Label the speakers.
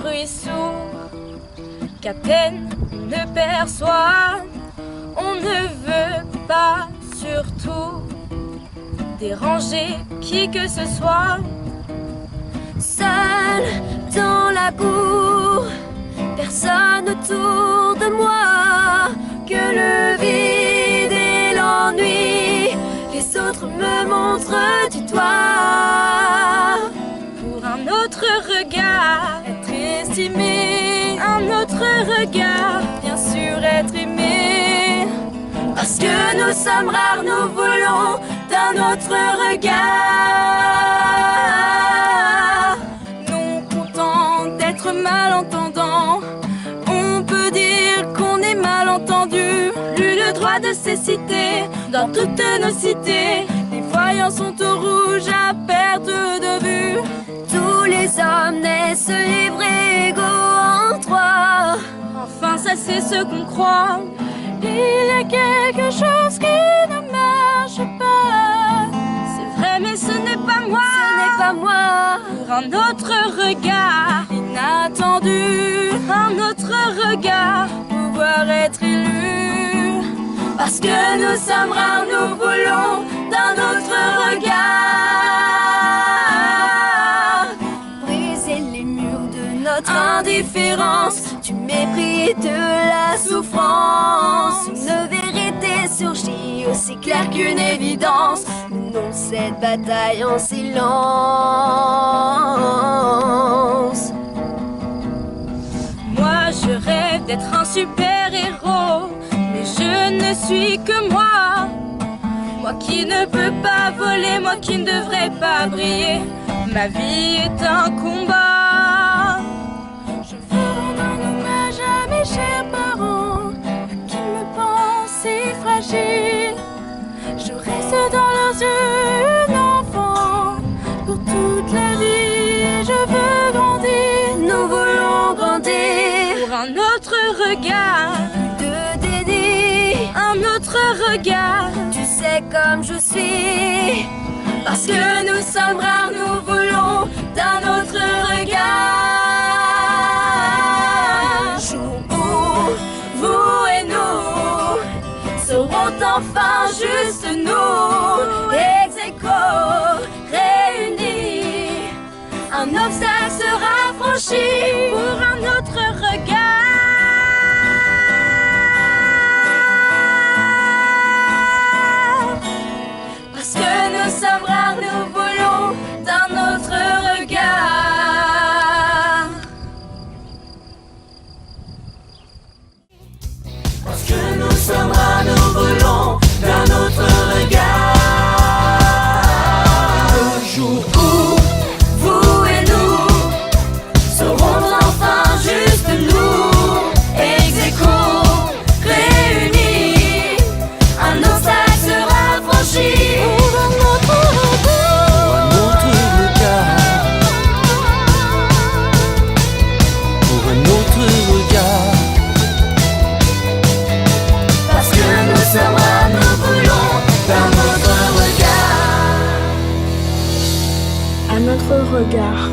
Speaker 1: bruit sourd qu'à peine on ne perçoit. On ne veut pas surtout déranger qui que ce soit.
Speaker 2: Seul dans la cour, personne autour de moi, que le vide et l'ennui, les autres me montrent du doigt.
Speaker 1: Pour un autre regard, être estimé, un autre regard, bien sûr être aimé.
Speaker 2: Parce que nous sommes rares, nous voulons d'un autre regard.
Speaker 1: Non content d'être malentendant, on peut dire qu'on est malentendu. Plus le droit de cécité dans toutes nos cités. Les voyants sont au rouge à perte de vue.
Speaker 2: Tous les hommes naissent libres et égaux en droit.
Speaker 1: Enfin ça c'est ce qu'on croit. Il y a quelque chose qui ne marche pas. C'est vrai mais ce n'est pas moi.
Speaker 2: Ce n'est pas moi.
Speaker 1: Pour un autre regard inattendu, un autre regard, pouvoir être élu.
Speaker 2: Parce que nous sommes rares, nous voulons d'un autre regard. Briser les murs de notre indifférence, du mépris et de la souffrance. Une vérité surgit aussi claire qu'une évidence. Menons cette bataille en silence.
Speaker 1: Moi je rêve d'être un super-héros, mais je ne suis que moi. Moi qui ne peux pas voler, moi qui ne devrais pas briller. Ma vie est un combat. Je veux rendre un hommage à mes chers parents, qui me pensent si fragile. Je reste dans leurs yeux un enfant pour toute la vie. Je veux grandir,
Speaker 2: nous voulons grandir.
Speaker 1: Pour un autre regard,
Speaker 2: de déni,
Speaker 1: un autre regard.
Speaker 2: Tu sais comme je suis. Parce que nous sommes rares, nous voulons d'un autre regard. Jour où vous et nous serons enfin juste nous, ex aequo, réunis. Un obstacle sera franchi
Speaker 1: pour un autre regard.
Speaker 2: Parce que nous sommes rares, nous voulons d'un autre regard. Parce que nous sommes rares, nous voulons d'un autre regard. Le jour où vous et nous serons enfin juste nous, ex aequo, réunis. Un obstacle sera franchi pour un autre regard.
Speaker 3: Pour un autre regard.
Speaker 2: Parce que nous sommes rares, nous voulons d'un autre regard.
Speaker 4: Un autre regard.